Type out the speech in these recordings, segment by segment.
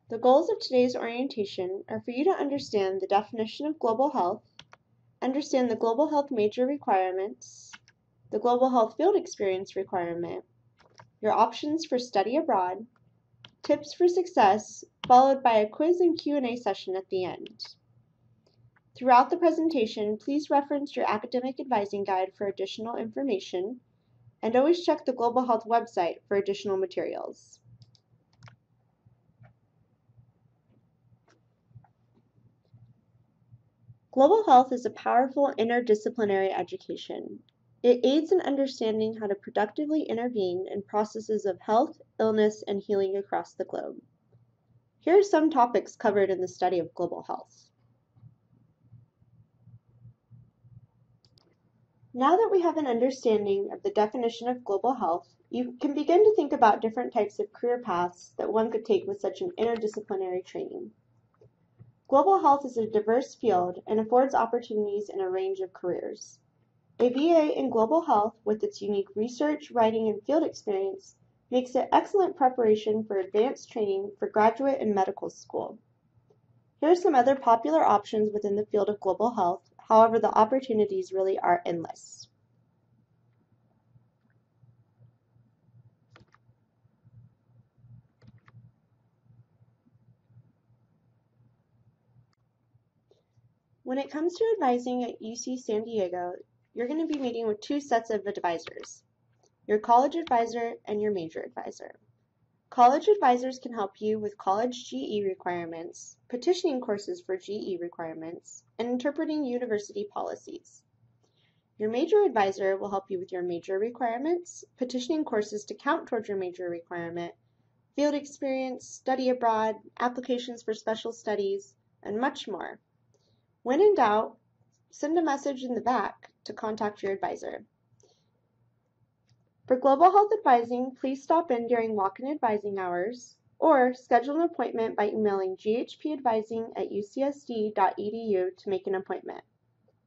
The goals of today's orientation are for you to understand the definition of global health, understand the global health major requirements, the global health field experience requirement, your options for study abroad, tips for success, followed by a quiz and Q&A session at the end. Throughout the presentation, please reference your academic advising guide for additional information, and always check the Global Health website for additional materials. Global health is a powerful interdisciplinary education. It aids in understanding how to productively intervene in processes of health, illness, and healing across the globe. Here are some topics covered in the study of global health. Now that we have an understanding of the definition of global health, you can begin to think about different types of career paths that one could take with such an interdisciplinary training. Global health is a diverse field and affords opportunities in a range of careers. A BA in global health, with its unique research, writing, and field experience, makes it excellent preparation for advanced training for graduate and medical school. Here are some other popular options within the field of global health, however, the opportunities really are endless. When it comes to advising at UC San Diego, you're going to be meeting with two sets of advisors, your college advisor and your major advisor. College advisors can help you with college GE requirements, petitioning courses for GE requirements, and interpreting university policies. Your major advisor will help you with your major requirements, petitioning courses to count towards your major requirement, field experience, study abroad, applications for special studies, and much more. When in doubt, send a message in the back to contact your advisor. For global health advising, please stop in during walk-in advising hours or schedule an appointment by emailing ghpadvising@ucsd.edu to make an appointment.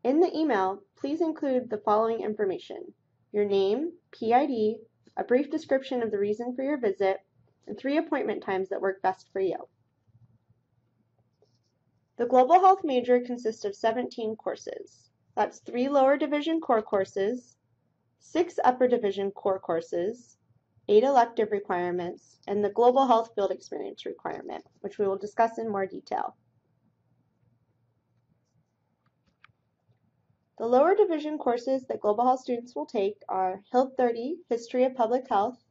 In the email, please include the following information: your name, PID, a brief description of the reason for your visit, and 3 appointment times that work best for you. The Global Health major consists of 17 courses. That's 3 lower division core courses, 6 upper division core courses, 8 elective requirements, and the Global Health Field Experience requirement, which we will discuss in more detail. The lower division courses that Global Health students will take are HILT 30, History of Public Health,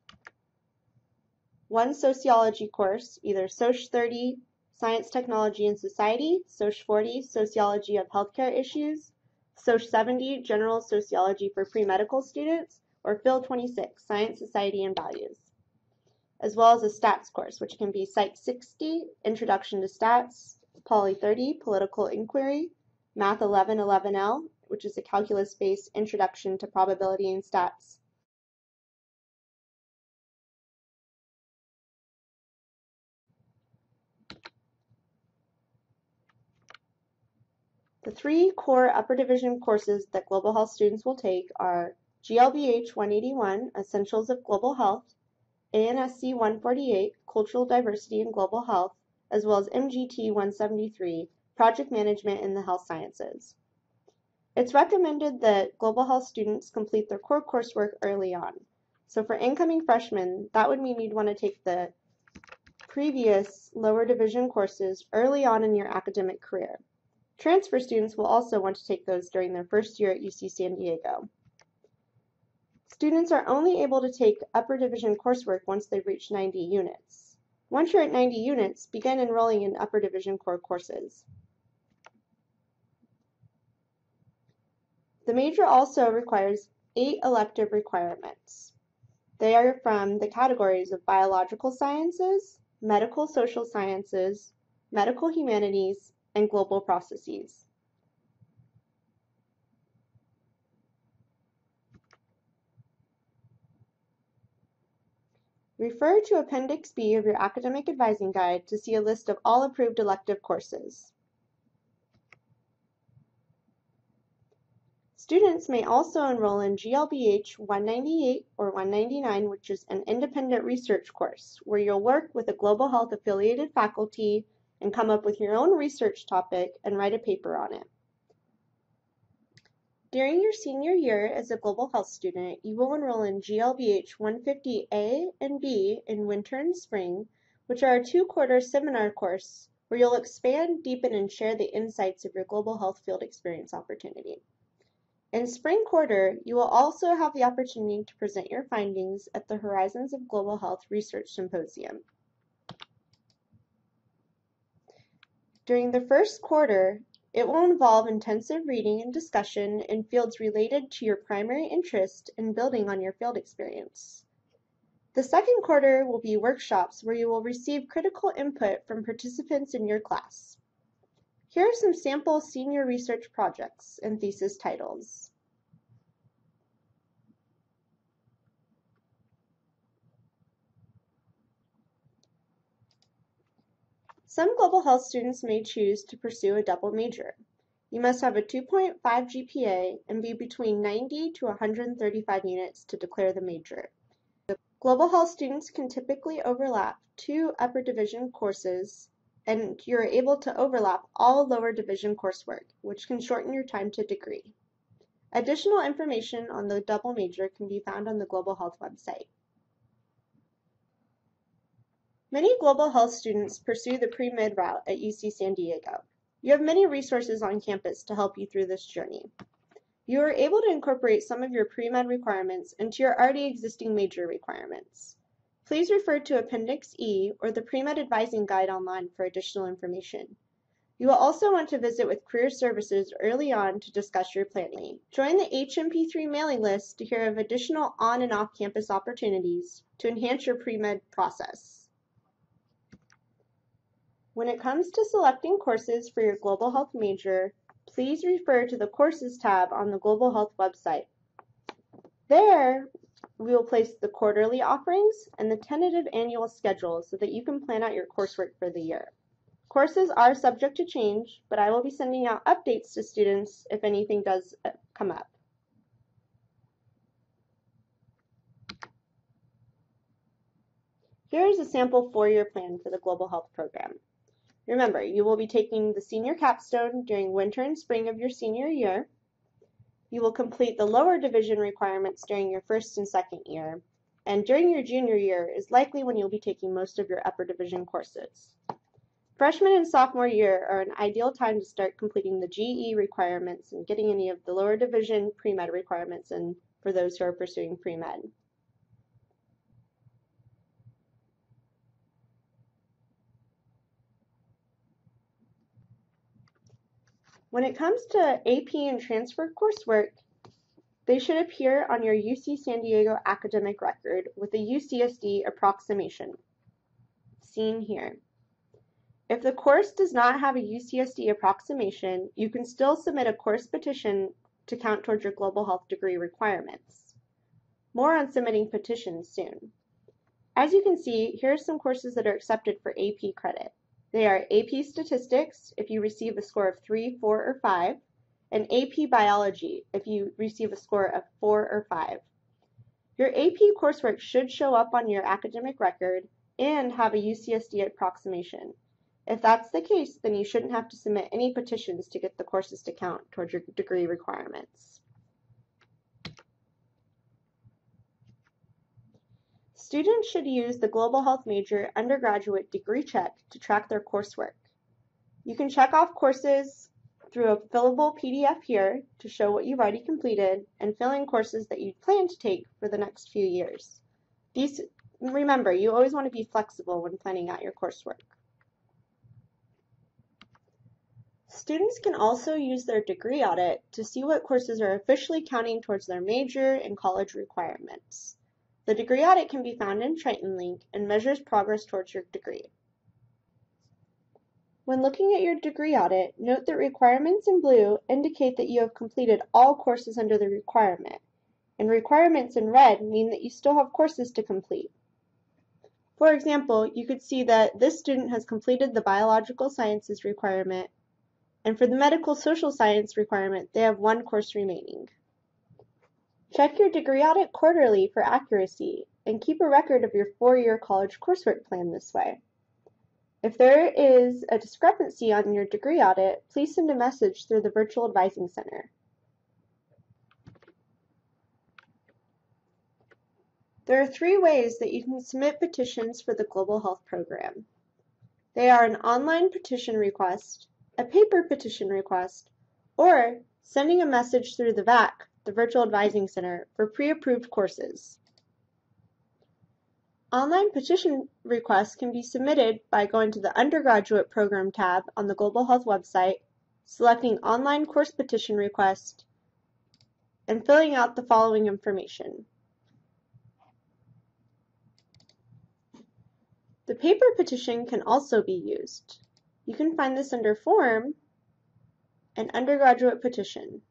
1 sociology course, either Soc 30, Science, Technology, and Society, Soc 40, Sociology of Healthcare Issues, Soc 70, General Sociology for Pre-Medical Students, or Phil 26, Science, Society, and Values, as well as a Stats course, which can be Psych 60, Introduction to Stats, Poly 30, Political Inquiry, Math 1111L, which is a calculus-based Introduction to Probability and Stats. The 3 core upper division courses that Global Health students will take are GLBH 181, Essentials of Global Health, ANSC 148, Cultural Diversity in Global Health, as well as MGT 173, Project Management in the Health Sciences. It's recommended that Global Health students complete their core coursework early on. So for incoming freshmen, that would mean you'd want to take the previous lower division courses early on in your academic career. Transfer students will also want to take those during their first year at UC San Diego. Students are only able to take upper division coursework once they've reached 90 units. Once you're at 90 units, begin enrolling in upper division core courses. The major also requires 8 elective requirements. They are from the categories of biological sciences, medical social sciences, medical humanities, and global processes. Refer to Appendix B of your academic advising guide to see a list of all approved elective courses. Students may also enroll in GLBH 198 or 199, which is an independent research course, where you'll work with a global health affiliated faculty and come up with your own research topic and write a paper on it. During your senior year as a global health student, you will enroll in GLBH 150A and B in winter and spring, which are a 2-quarter seminar course where you'll expand, deepen, and share the insights of your global health field experience opportunity. In spring quarter, you will also have the opportunity to present your findings at the Horizons of Global Health Research Symposium. During the first quarter, it will involve intensive reading and discussion in fields related to your primary interest in building on your field experience. The second quarter will be workshops where you will receive critical input from participants in your class. Here are some sample senior research projects and thesis titles. Some global health students may choose to pursue a double major. You must have a 2.5 GPA and be between 90 to 135 units to declare the major. Global health students can typically overlap 2 upper division courses, and you're able to overlap all lower division coursework, which can shorten your time to degree. Additional information on the double major can be found on the Global Health website. Many global health students pursue the pre-med route at UC San Diego. You have many resources on campus to help you through this journey. You are able to incorporate some of your pre-med requirements into your already existing major requirements. Please refer to Appendix E or the Pre-Med Advising Guide online for additional information. You will also want to visit with Career Services early on to discuss your planning. Join the HMP3 mailing list to hear of additional on- and off-campus opportunities to enhance your pre-med process. When it comes to selecting courses for your global health major, please refer to the Courses tab on the Global Health website. There, we will place the quarterly offerings and the tentative annual schedule so that you can plan out your coursework for the year. Courses are subject to change, but I will be sending out updates to students if anything does come up. Here is a sample 4-year plan for the Global Health program. Remember, you will be taking the senior capstone during winter and spring of your senior year. You will complete the lower division requirements during your first and second year, and during your junior year is likely when you'll be taking most of your upper division courses. Freshman and sophomore year are an ideal time to start completing the GE requirements and getting any of the lower division pre-med requirements in for those who are pursuing pre-med. When it comes to AP and transfer coursework, they should appear on your UC San Diego academic record with a UCSD approximation, seen here. If the course does not have a UCSD approximation, you can still submit a course petition to count towards your global health degree requirements. More on submitting petitions soon. As you can see, here are some courses that are accepted for AP credit. They are AP Statistics if you receive a score of 3, 4, or 5, and AP Biology if you receive a score of 4 or 5. Your AP coursework should show up on your academic record and have a UCSD approximation. If that's the case, then you shouldn't have to submit any petitions to get the courses to count towards your degree requirements. Students should use the Global Health Major Undergraduate Degree Check to track their coursework. You can check off courses through a fillable PDF here to show what you've already completed and fill in courses that you plan to take for the next few years. Remember, you always want to be flexible when planning out your coursework. Students can also use their degree audit to see what courses are officially counting towards their major and college requirements. The degree audit can be found in Triton link and measures progress towards your degree. When looking at your degree audit, note that requirements in blue indicate that you have completed all courses under the requirement, and requirements in red mean that you still have courses to complete. For example, you could see that this student has completed the biological sciences requirement, and for the medical social science requirement, they have 1 course remaining. Check your degree audit quarterly for accuracy, and keep a record of your 4-year college coursework plan this way. If there is a discrepancy on your degree audit, please send a message through the Virtual Advising Center. There are 3 ways that you can submit petitions for the Global Health Program. They are an online petition request, a paper petition request, or sending a message through the VAC, the Virtual Advising Center, for pre-approved courses. Online petition requests can be submitted by going to the Undergraduate Program tab on the Global Health website, selecting Online Course Petition Request, and filling out the following information. The paper petition can also be used. You can find this under Form and Undergraduate Petition.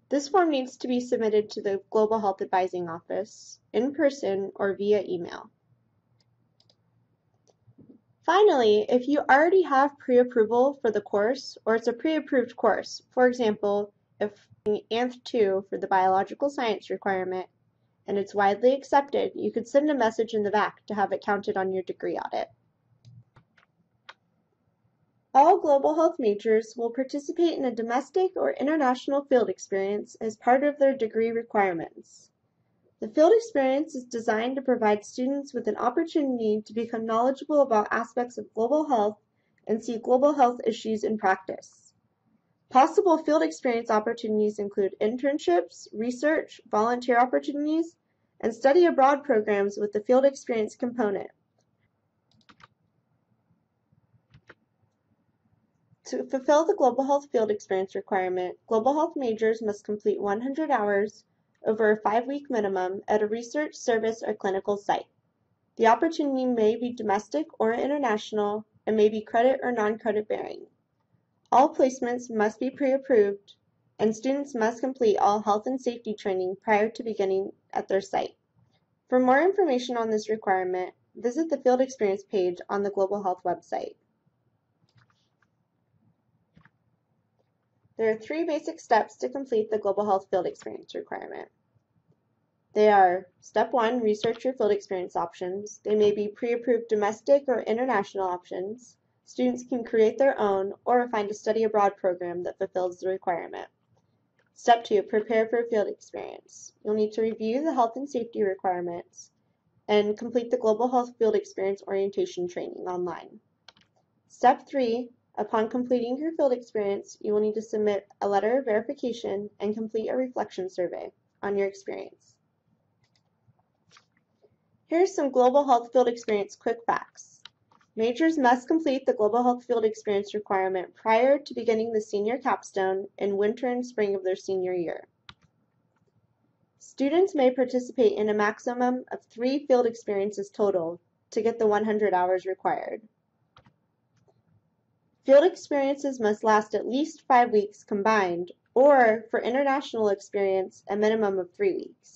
This form needs to be submitted to the Global Health Advising Office, in person or via email. Finally, if you already have pre-approval for the course, or it's a pre-approved course, for example, if ANTH2 for the biological science requirement, and it's widely accepted, you could send a message in the VAC to have it counted on your degree audit. All global health majors will participate in a domestic or international field experience as part of their degree requirements. The field experience is designed to provide students with an opportunity to become knowledgeable about aspects of global health and see global health issues in practice. Possible field experience opportunities include internships, research, volunteer opportunities, and study abroad programs with the field experience component. To fulfill the Global Health Field Experience requirement, Global Health majors must complete 100 hours over a 5-week minimum at a research, service, or clinical site. The opportunity may be domestic or international and may be credit or non-credit bearing. All placements must be pre-approved, and students must complete all health and safety training prior to beginning at their site. For more information on this requirement, visit the Field Experience page on the Global Health website. There are 3 basic steps to complete the Global Health Field Experience requirement. They are, Step 1, research your field experience options. They may be pre-approved domestic or international options. Students can create their own or find a study abroad program that fulfills the requirement. Step 2, prepare for field experience. You'll need to review the health and safety requirements and complete the Global Health Field Experience orientation training online. Step 3, upon completing your field experience, you will need to submit a letter of verification and complete a reflection survey on your experience. Here's some Global Health Field Experience quick facts. Majors must complete the Global Health Field Experience requirement prior to beginning the senior capstone in winter and spring of their senior year. Students may participate in a maximum of 3 field experiences total to get the 100 hours required. Field experiences must last at least 5 weeks combined, or for international experience, a minimum of 3 weeks.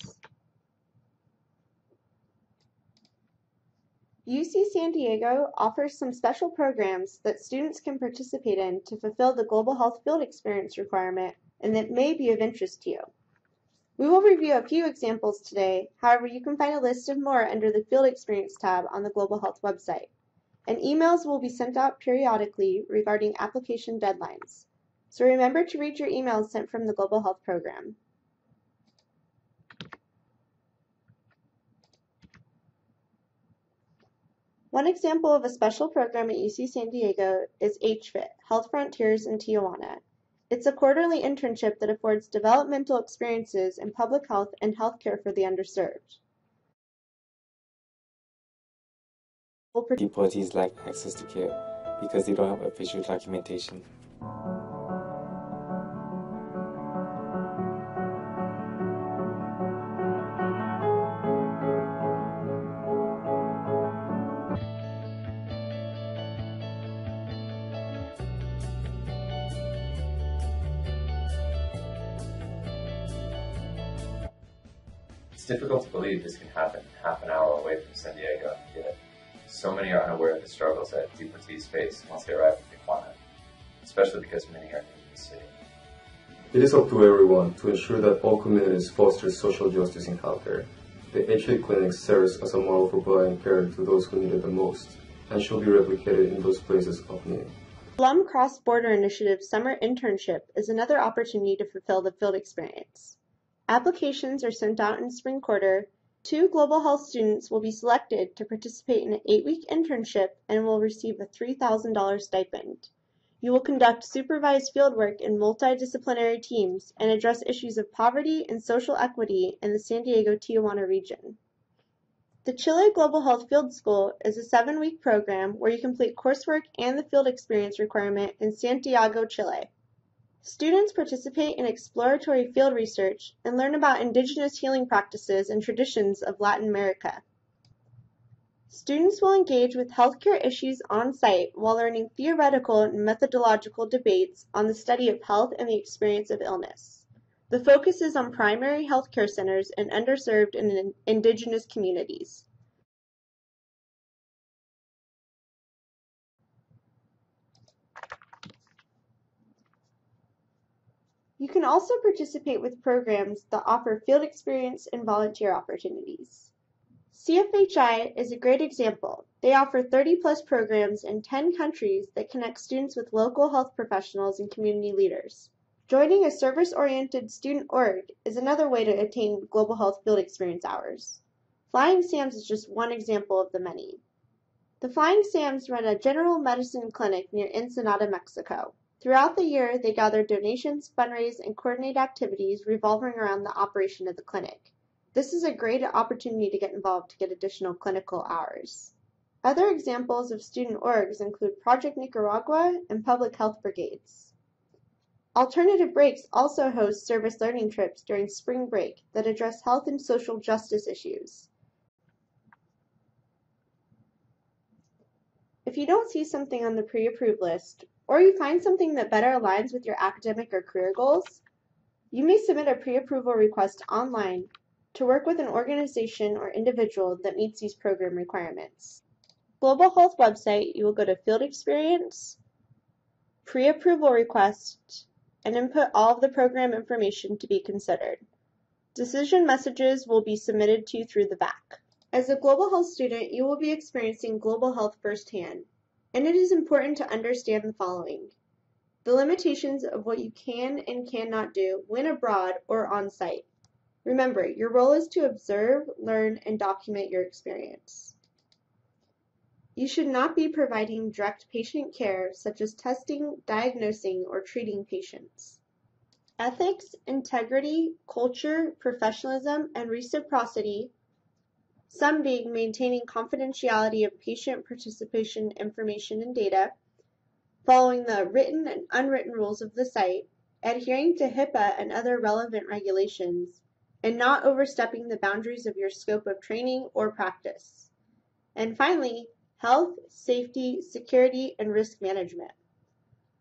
UC San Diego offers some special programs that students can participate in to fulfill the Global Health Field Experience requirement and that may be of interest to you. We will review a few examples today, however you can find a list of more under the Field Experience tab on the Global Health website. And emails will be sent out periodically regarding application deadlines. So remember to read your emails sent from the Global Health Program. One example of a special program at UC San Diego is HFIT, Health Frontiers in Tijuana. It's a quarterly internship that affords developmental experiences in public health and healthcare for the underserved. Deportees lack access to care because they don't have official documentation. It's difficult to believe this can happen half an hour away from San Diego, yet so many are unaware of the struggles that deportees face once they arrive in Tijuana. especially because many are new to the city. It is up to everyone to ensure that all communities foster social justice in healthcare. The HA clinic serves as a model for providing care to those who need it the most, and should be replicated in those places of need. BLUM Cross-Border Initiative Summer Internship is another opportunity to fulfill the field experience. Applications are sent out in spring quarter. 2 global health students will be selected to participate in an 8-week internship and will receive a $3,000 stipend. You will conduct supervised fieldwork in multidisciplinary teams and address issues of poverty and social equity in the San Diego-Tijuana region. The Chile Global Health Field School is a 7-week program where you complete coursework and the field experience requirement in Santiago, Chile. Students participate in exploratory field research and learn about indigenous healing practices and traditions of Latin America. Students will engage with healthcare issues on site while learning theoretical and methodological debates on the study of health and the experience of illness. The focus is on primary healthcare centers and underserved and indigenous communities. You can also participate with programs that offer field experience and volunteer opportunities. CFHI is a great example. They offer 30+ programs in 10 countries that connect students with local health professionals and community leaders. Joining a service-oriented student org is another way to attain global health field experience hours. Flying Sams is just one example of the many. The Flying Sams run a general medicine clinic near Ensenada, Mexico. Throughout the year, they gather donations, fundraise, and coordinate activities revolving around the operation of the clinic. This is a great opportunity to get involved to get additional clinical hours. Other examples of student orgs include Project Nicaragua and Public Health Brigades. Alternative Breaks also hosts service learning trips during spring break that address health and social justice issues. If you don't see something on the pre-approved list, or you find something that better aligns with your academic or career goals, you may submit a pre-approval request online to work with an organization or individual that meets these program requirements. Global Health website, you will go to Field Experience, Pre-Approval Request, and input all of the program information to be considered. Decision messages will be submitted to you through the back. As a global health student, you will be experiencing global health firsthand, and it is important to understand the following: the limitations of what you can and cannot do when abroad or on site. Remember, your role is to observe, learn, and document your experience. You should not be providing direct patient care, such as testing, diagnosing, or treating patients. Ethics, integrity, culture, professionalism, and reciprocity, some being maintaining confidentiality of patient participation information and data, following the written and unwritten rules of the site, adhering to HIPAA and other relevant regulations, and not overstepping the boundaries of your scope of training or practice. And finally, health, safety, security, and risk management.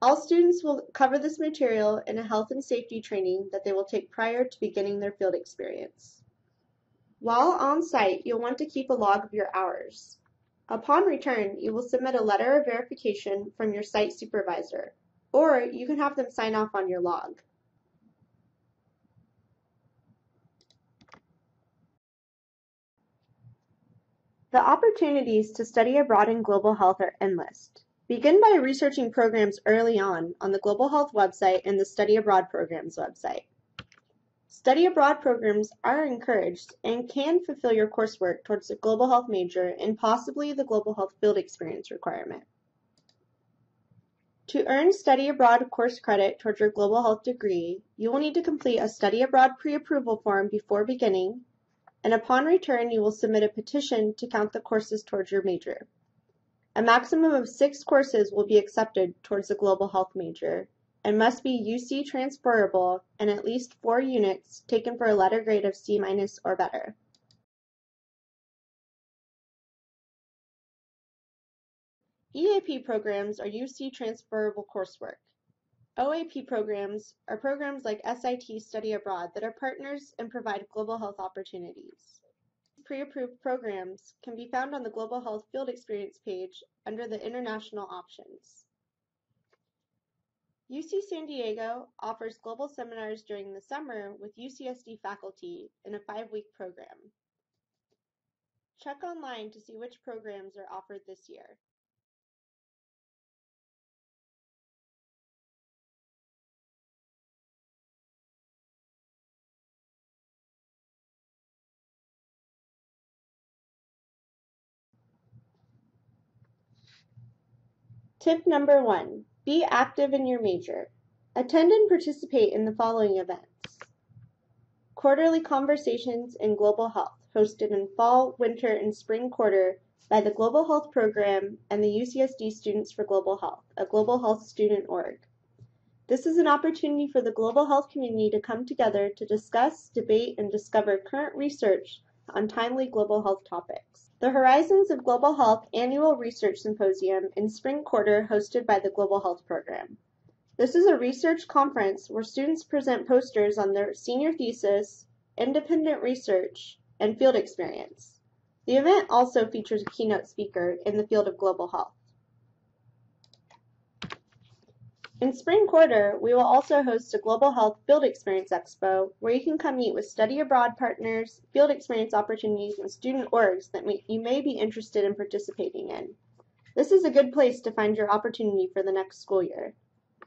All students will cover this material in a health and safety training that they will take prior to beginning their field experience. While on site, you'll want to keep a log of your hours. Upon return, you will submit a letter of verification from your site supervisor, or you can have them sign off on your log. The opportunities to study abroad in global health are endless. Begin by researching programs early on the Global Health website and the Study Abroad Programs website. Study abroad programs are encouraged and can fulfill your coursework towards the global health major and possibly the global health field experience requirement. To earn study abroad course credit towards your global health degree, you will need to complete a study abroad pre-approval form before beginning, and upon return you will submit a petition to count the courses towards your major. A maximum of 6 courses will be accepted towards the global health major, and must be UC transferable and at least 4 units taken for a letter grade of C- or better. EAP programs are UC transferable coursework. OAP programs are programs like SIT Study Abroad that are partners and provide global health opportunities. Pre-approved programs can be found on the Global Health Field Experience page under the International options. UC San Diego offers global seminars during the summer with UCSD faculty in a 5-week program. Check online to see which programs are offered this year. Tip number 1, be active in your major. Attend and participate in the following events. Quarterly Conversations in Global Health, hosted in fall, winter, and spring quarter by the Global Health Program and the UCSD Students for Global Health, a global health student org. This is an opportunity for the global health community to come together to discuss, debate, and discover current research on timely global health topics. The Horizons of Global Health Annual Research Symposium in spring quarter hosted by the Global Health Program. This is a research conference where students present posters on their senior thesis, independent research, and field experience. The event also features a keynote speaker in the field of global health. In spring quarter, we will also host a Global Health Field Experience Expo where you can come meet with study abroad partners, field experience opportunities, and student orgs that you may be interested in participating in. This is a good place to find your opportunity for the next school year.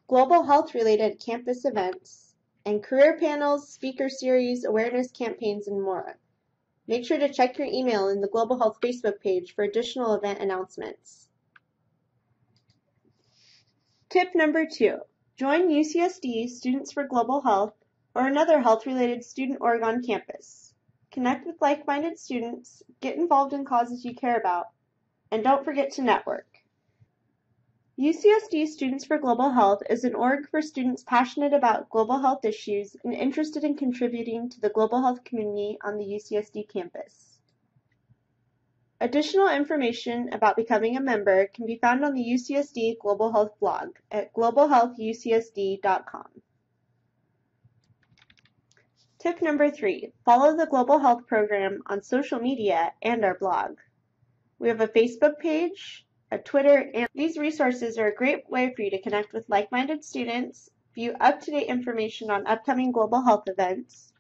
Global health-related campus events, and career panels, speaker series, awareness campaigns, and more. Make sure to check your email in the Global Health Facebook page for additional event announcements. Tip number 2, join UCSD Students for Global Health or another health-related student org on campus. Connect with like-minded students, get involved in causes you care about, and don't forget to network. UCSD Students for Global Health is an org for students passionate about global health issues and interested in contributing to the global health community on the UCSD campus. Additional information about becoming a member can be found on the UCSD Global Health blog at globalhealthucsd.com. Tip number 3, follow the Global Health program on social media and our blog. We have a Facebook page, a Twitter, and these resources are a great way for you to connect with like-minded students, view up-to-date information on upcoming global health events,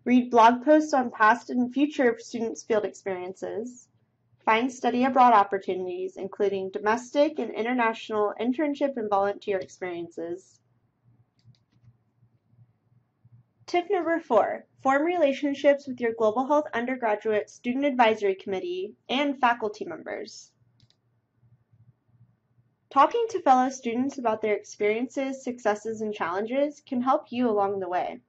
read blog posts on past and future students' field experiences, find study abroad opportunities, including domestic and international internship and volunteer experiences. Tip number 4, form relationships with your Global Health Undergraduate Student Advisory Committee and faculty members. Talking to fellow students about their experiences, successes, and challenges can help you along the way.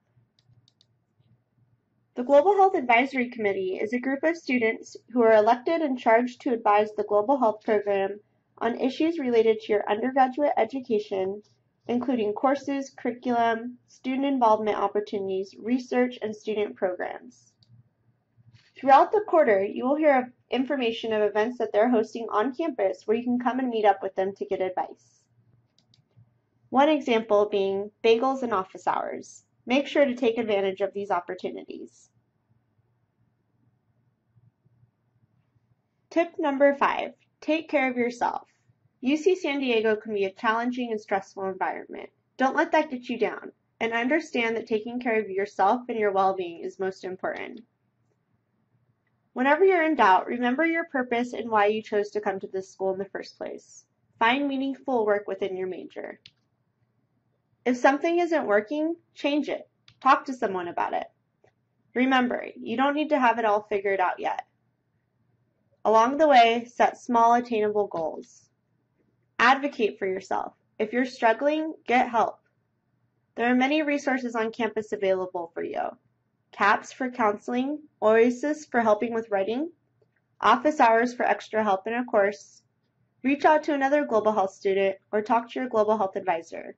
The Global Health Advisory Committee is a group of students who are elected and charged to advise the Global Health Program on issues related to your undergraduate education, including courses, curriculum, student involvement opportunities, research, and student programs. Throughout the quarter, you will hear information of events that they're hosting on campus where you can come and meet up with them to get advice. One example being bagels and office hours. Make sure to take advantage of these opportunities. Tip number 5, take care of yourself. UC San Diego can be a challenging and stressful environment. Don't let that get you down, and understand that taking care of yourself and your well-being is most important. Whenever you're in doubt, remember your purpose and why you chose to come to this school in the first place. Find meaningful work within your major. If something isn't working, change it. Talk to someone about it. Remember, you don't need to have it all figured out yet. Along the way, set small, attainable goals. Advocate for yourself. If you're struggling, get help. There are many resources on campus available for you. CAPS for counseling, Oasis for helping with writing, office hours for extra help in a course. Reach out to another global health student or talk to your global health advisor.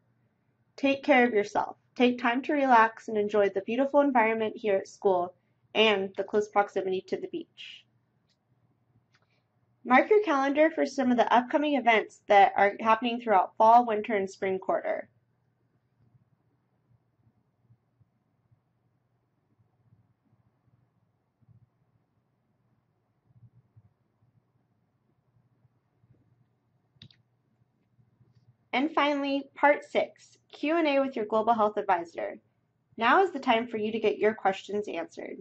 Take care of yourself. Take time to relax and enjoy the beautiful environment here at school and the close proximity to the beach. Mark your calendar for some of the upcoming events that are happening throughout fall, winter, and spring quarter. And finally, Part 6, Q&A with your Global Health Advisor. Now is the time for you to get your questions answered.